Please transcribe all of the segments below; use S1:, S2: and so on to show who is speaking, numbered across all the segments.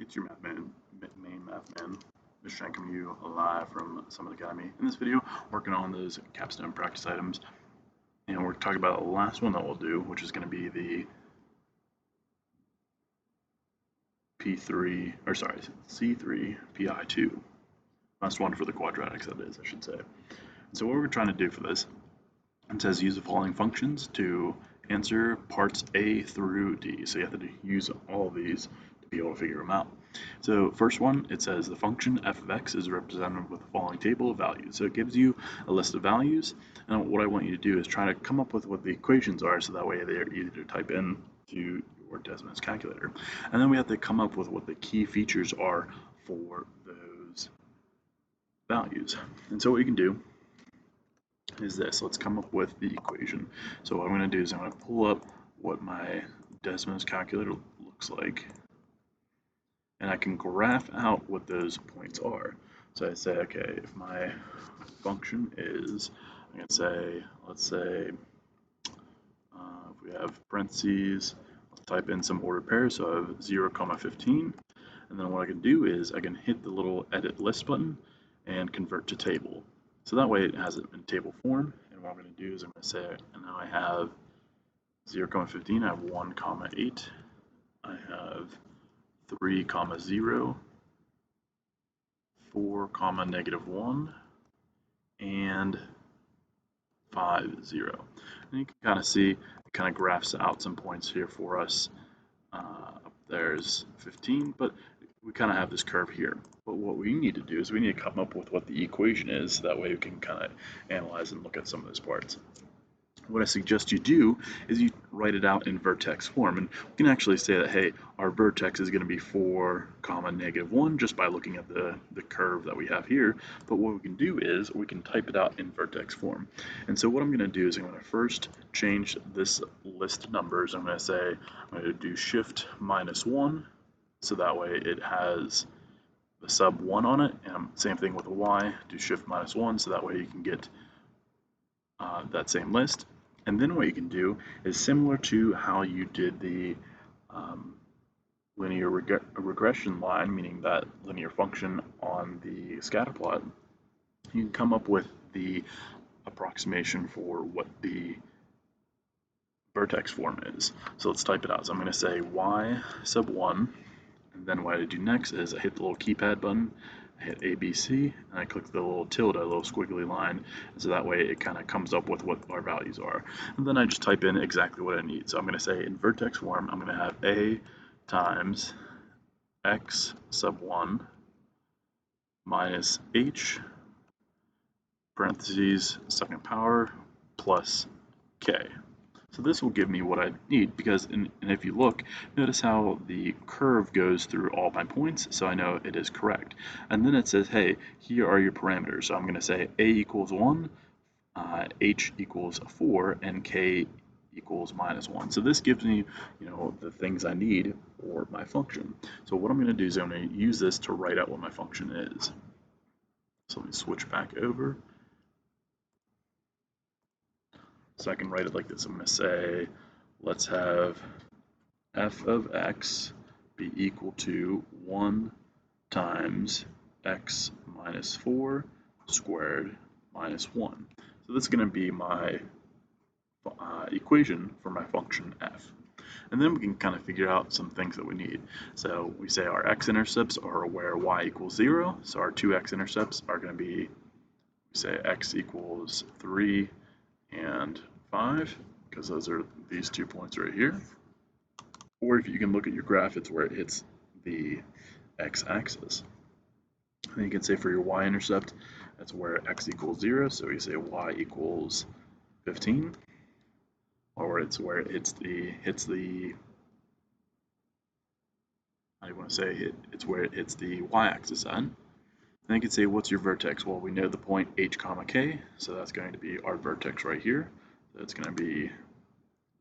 S1: It's your main math man, Mr. Shank, coming to you live from Summit Academy. In this video, working on those capstone practice items, and we're talking about the last one that we'll do, which is going to be the C3PI2. Last one for the quadratics, that is, I should say. So what we're trying to do for this, it says use the following functions to answer parts A through D. So you have to use all of these to be able to figure them out. So first one, it says the function f of x is represented with the following table of values. So it gives you a list of values, and what I want you to do is try to come up with what the equations are, so that way they're easy to type in to your Desmos calculator. And then we have to come up with what the key features are for those values. And so what you can do is this. Let's come up with the equation. So what I'm going to do is I'm going to pull up what my Desmos calculator looks like, and I can graph out what those points are. So I say, okay, if my function is, I'm going to say, let's say, if we have parentheses, I'll type in some ordered pairs, so I have 0, 15, and then what I can do is I can hit the little edit list button and convert to table. So that way it has it in table form, and what I'm going to do is I'm going to say, and now I have 0, 15, I have 1, 8, I have 3, 0, 4, -1, and 5, 0. And you can kind of see, it kind of graphs out some points here for us. Up there's 15, but we kind of have this curve here. But what we need to do is we need to come up with what the equation is, so that way we can kind of analyze and look at some of those parts. What I suggest you do is you write it out in vertex form, and we can actually say that, hey, our vertex is going to be 4, -1 just by looking at the curve that we have here. But what we can do is we can type it out in vertex form. And so what I'm going to do is I'm going to first change this list of numbers. I'm going to say I'm going to do shift -1, so that way it has the sub 1 on it, and same thing with a y, do shift -1, so that way you can get that same list. And then what you can do is similar to how you did the linear regression line, meaning that linear function on the scatter plot, you can come up with the approximation for what the vertex form is. So let's type it out. So I'm going to say y sub 1, and then what I do next is I hit the little keypad button, I hit ABC, and I click the little tilde, a little squiggly line, and so that way it kind of comes up with what our values are. And then I just type in exactly what I need. So I'm going to say in vertex form, I'm going to have A times x sub 1 minus h, parentheses, second power, plus k. So this will give me what I need, because, and if you look, notice how the curve goes through all my points, so I know it is correct. And then it says, hey, here are your parameters. So I'm going to say a equals 1, h equals 4, and k equals -1. So this gives me, the things I need for my function. So what I'm going to do is I'm going to use this to write out what my function is. So let me switch back over. So I can write it like this. I'm going to say, let's have f of x be equal to 1 times x minus 4 squared minus 1. So this is going to be my equation for my function f. And then we can kind of figure out some things that we need. So we say our x-intercepts are where y equals 0. So our two x-intercepts are going to be, we say x equals 3 and 5, because those are these 2 points right here. Or if you can look at your graph, it's where it hits the x-axis. And you can say for your y-intercept, that's where x equals 0, so you say y equals 15. Or it's where it hits the I want to say it's where it hits the y-axis on. Then you can say, what's your vertex? Well, we know the point h, k, so that's going to be our vertex right here. So it's going to be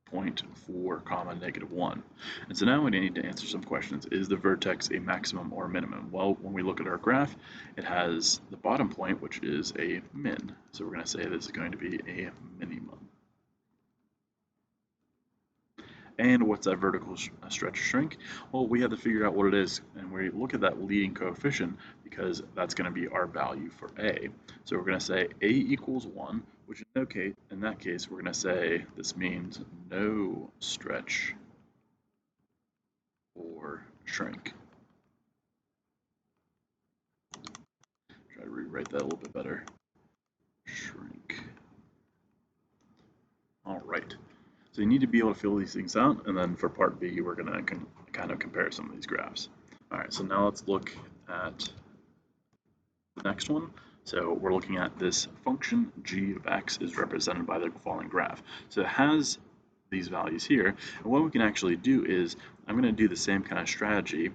S1: point 4, -1. And so now we need to answer some questions. Is the vertex a maximum or a minimum? Well, when we look at our graph, it has the bottom point, which is a min. So we're going to say this is going to be a minimum. And what's that vertical stretch or shrink? Well, we have to figure out what it is, and we look at that leading coefficient because that's going to be our value for A. So we're going to say A equals 1, which in that case, we're going to say this means no stretch or shrink. Try to rewrite that a little bit better. Shrink. All right. So you need to be able to fill these things out, and then for part B, we're going to kind of compare some of these graphs. All right, so now let's look at the next one. So we're looking at this function g of x is represented by the following graph. So it has these values here, and what we can actually do is I'm going to do the same kind of strategy.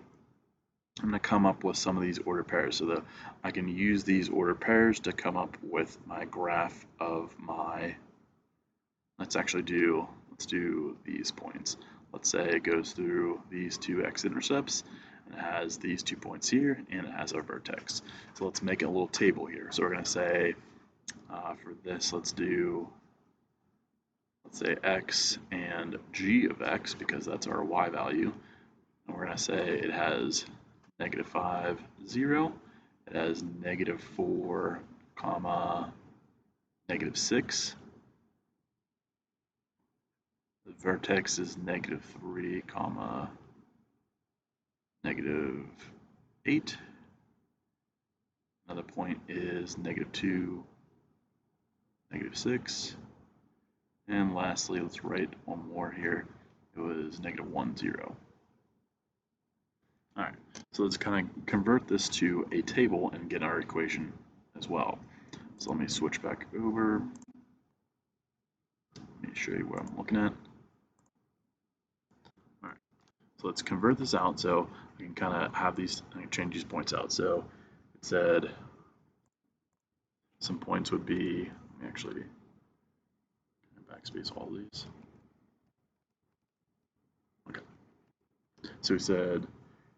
S1: I'm going to come up with some of these order pairs so that I can use these order pairs to come up with my graph of my, let's do these points. Let's say it goes through these two x-intercepts, and it has these 2 points here, and it has our vertex. So let's make a little table here. So we're going to say, for this, let's say x and g of x, because that's our y value. And we're going to say it has -5, 0. It has -4, comma, -6. The vertex is -3, comma, -8. Another point is -2, -6. And lastly, let's write one more here. It was -1, 0. All right, so let's kind of convert this to a table and get our equation as well. So let me switch back over. Let me show you what I'm looking at. All right, so let's convert this out so I can kind of have these, I can change these points out. So it said some points would be, let me actually backspace all these. Okay, so we said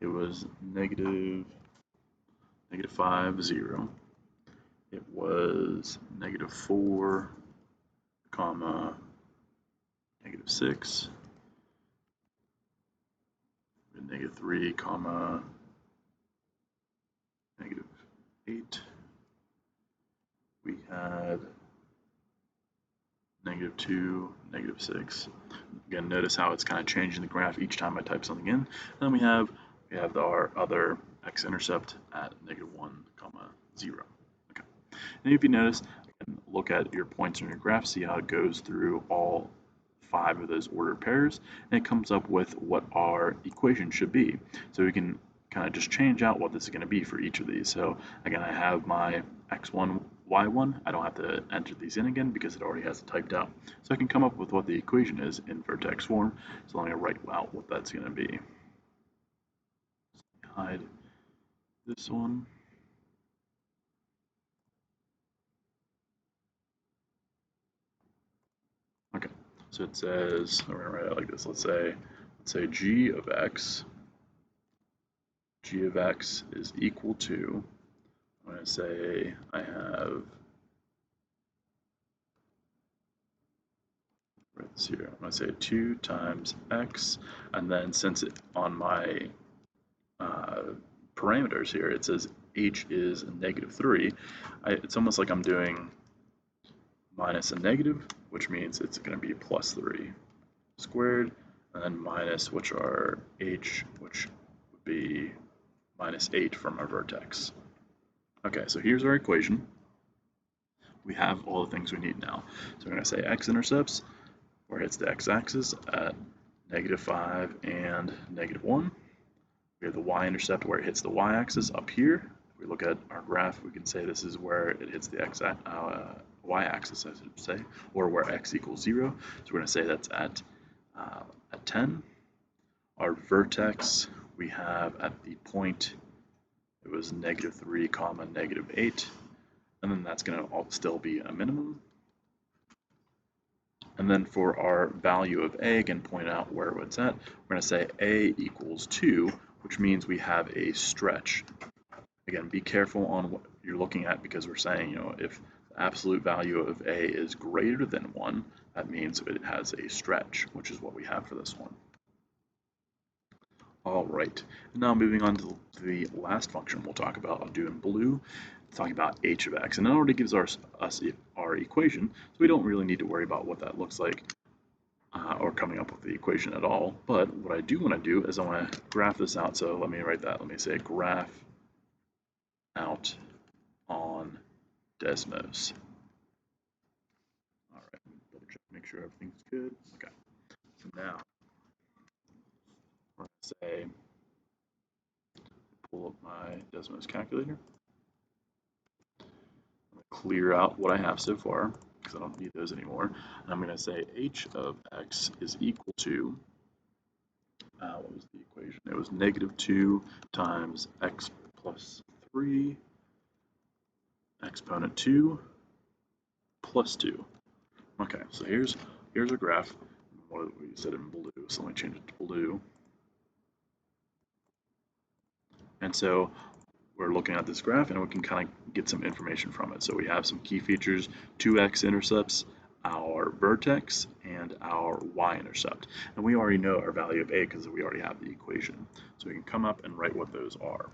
S1: it was -5, 0. It was -4, comma, -6. -3, comma, -8. We had -2, -6. Again, notice how it's kind of changing the graph each time I type something in. And then we have our other x-intercept at -1, comma, 0. Okay. And if you notice, again, look at your points on your graph, see how it goes through all 5 of those ordered pairs, and it comes up with what our equation should be. So we can kind of just change out what this is going to be for each of these. So again, I have my x1, y1. I don't have to enter these in again because it already has it typed out. So I can come up with what the equation is in vertex form. So I'm going to write out what that's going to be. Hide this one. Okay, so it says, we're going to write it like this. Let's say g of x is equal to, I'm going to say I have, right this here, I'm going to say 2 times x, and then since it on my parameters here, it says h is -3, it's almost like I'm doing minus a negative, which means it's going to be +3 squared, and then minus, which are h, which would be -8 from our vertex. Okay, so here's our equation. We have all the things we need now. So we're going to say x-intercepts, where it hits the x-axis at -5 and -1. We have the y-intercept where it hits the y-axis up here. If we look at our graph, we can say this is where it hits the y-axis, I should say, or where x equals 0. So we're going to say that's at 10. Our vertex we have at the point, it was -3, comma, -8. And then that's going to still be a minimum. And then for our value of a, again, point out where it's at, we're going to say a equals 2, which means we have a stretch. Again, be careful on what you're looking at because we're saying, if the absolute value of A is greater than 1, that means it has a stretch, which is what we have for this one. All right, now moving on to the last function we'll talk about, I'll do in blue, talking about h of x, and it already gives us our equation, so we don't really need to worry about what that looks like or coming up with the equation at all. But what I do want to do is I want to graph this out. So let me write that. Let me say graph out on Desmos. All right, double check, make sure everything's good. Okay, so now I'm going to say, pull up my Desmos calculator. I'm going to clear out what I have so far because I don't need those anymore. And I'm going to say h of x is equal to, what was the equation? It was -2 times x plus 3 exponent 2 plus 2. Okay, so here's our graph. What we said in blue, so let me change it to blue. And so we're looking at this graph and we can kind of get some information from it. So we have some key features, 2 x-intercepts, our vertex, and our y-intercept. And we already know our value of a because we already have the equation. So we can come up and write what those are.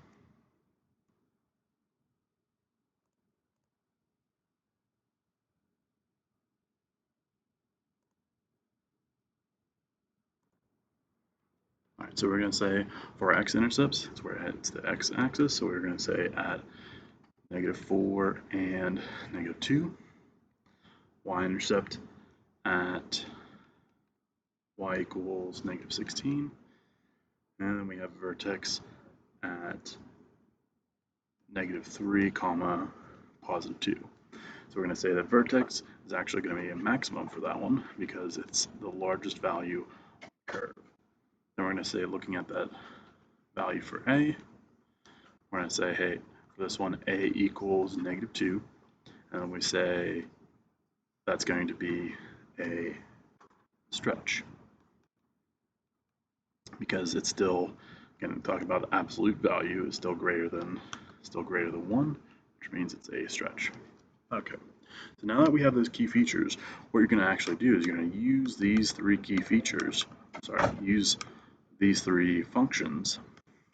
S1: All right, so we're going to say for our x-intercepts, it's where it hits the x-axis, so we're going to say at -4 and -2. Y-intercept at y equals -16. And then we have vertex at -3, comma, +2. So we're going to say that vertex is actually going to be a maximum for that one because it's the largest value on the curve. Then we're going to say, looking at that value for A, we're going to say, hey, for this one, A equals -2. And then we say that's going to be a stretch because it's still, again, talking about the absolute value, is still greater than 1, which means it's a stretch. Okay, so now that we have those key features, what you're going to actually do is you're going to use these 3 key features, use these 3 functions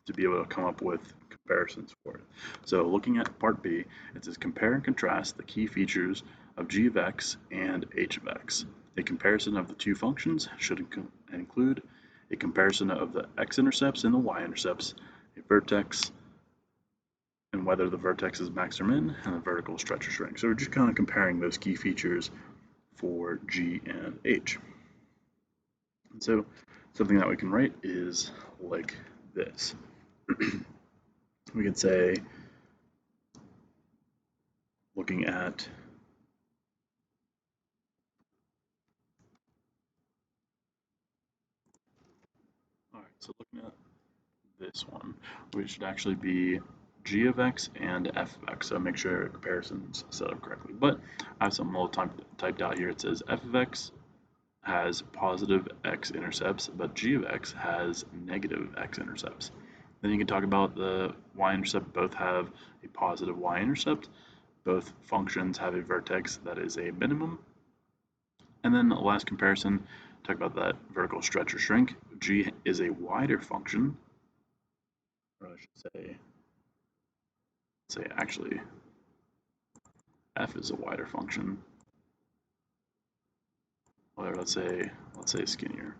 S1: to be able to come up with comparisons for it. So looking at part B, it says compare and contrast the key features of g of x and h of x. A comparison of the 2 functions should include a comparison of the x-intercepts and the y-intercepts, a vertex, and whether the vertex is max or min, and the vertical stretch or shrink. So we're just kind of comparing those key features for G and H. And so something that we can write is like this. We could say, looking at so looking at this one, we should actually be g of x and f of x, so make sure comparison's set up correctly. But I have something a little typed out here. It says f of x has positive x-intercepts, but g of x has negative x-intercepts. Then you can talk about the y-intercept. Both have a positive y-intercept. Both functions have a vertex that is a minimum. And then the last comparison, talk about that vertical stretch or shrink. G is a wider function, or I should say actually f is a wider function. Or let's say skinnier.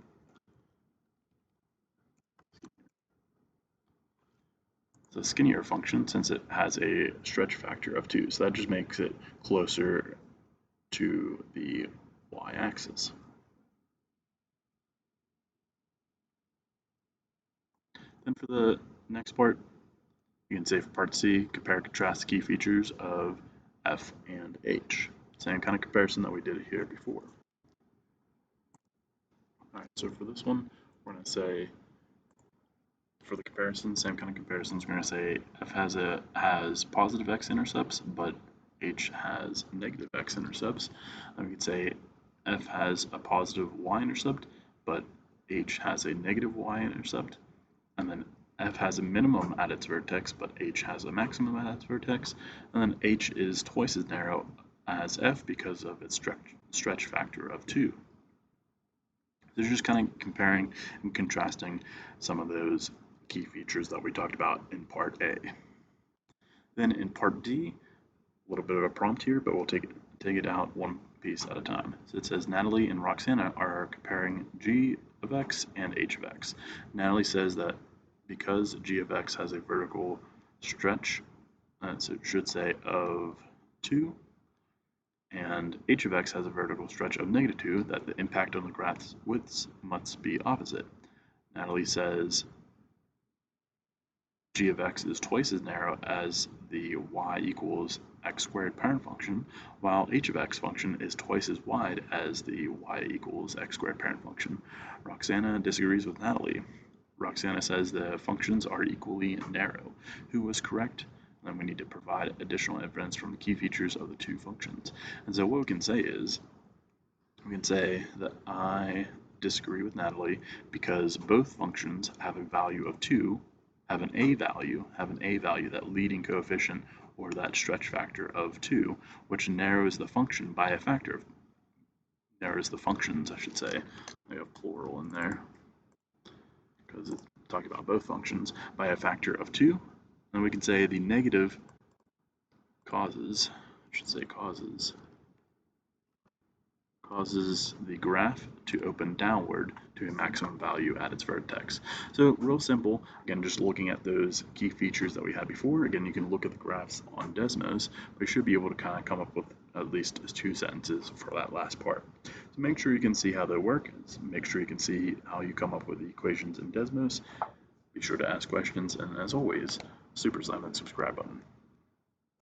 S1: It's a skinnier function since it has a stretch factor of 2, so that just makes it closer to the y-axis. Then for the next part, you can say for part C, compare and contrast the key features of f and h. Same kind of comparison that we did here before. Alright, so for this one, we're going to say, for the comparison, same kind of comparisons, we're going to say f has positive x-intercepts, but h has negative x-intercepts. And we could say f has a positive y-intercept, but h has a negative y-intercept. And then f has a minimum at its vertex, but h has a maximum at its vertex. And then h is twice as narrow as f because of its stretch factor of 2. They're just kind of comparing and contrasting some of those key features that we talked about in part A. Then in part D, a little bit of a prompt here, but we'll take it out one piece at a time. So it says Natalie and Roxana are comparing g of x and h of x. Natalie says that because g of x has a vertical stretch, so it should say of 2, and h of x has a vertical stretch of -2, that the impact on the graph's widths must be opposite. Natalie says g of x is twice as narrow as the y equals x squared parent function, while h of x function is twice as wide as the y equals x squared parent function. Roxana disagrees with Natalie. Roxana says the functions are equally narrow. Who was correct? Then we need to provide additional evidence from the key features of the two functions. And so what we can say is, we can say that I disagree with Natalie because both functions have a value of 2, have an a value, that leading coefficient or that stretch factor of 2, which narrows the function by a factor of, narrows the functions, I should say. I have plural in there because it's talking about both functions by a factor of 2. And we can say the negative causes the graph to open downward to a maximum value at its vertex. So real simple, again, just looking at those key features that we had before. Again, you can look at the graphs on Desmos, but you should be able to kind of come up with at least 2 sentences for that last part. So make sure you can see how they work. Make sure you can see how you come up with the equations in Desmos. Be sure to ask questions, and as always, super slam that subscribe button.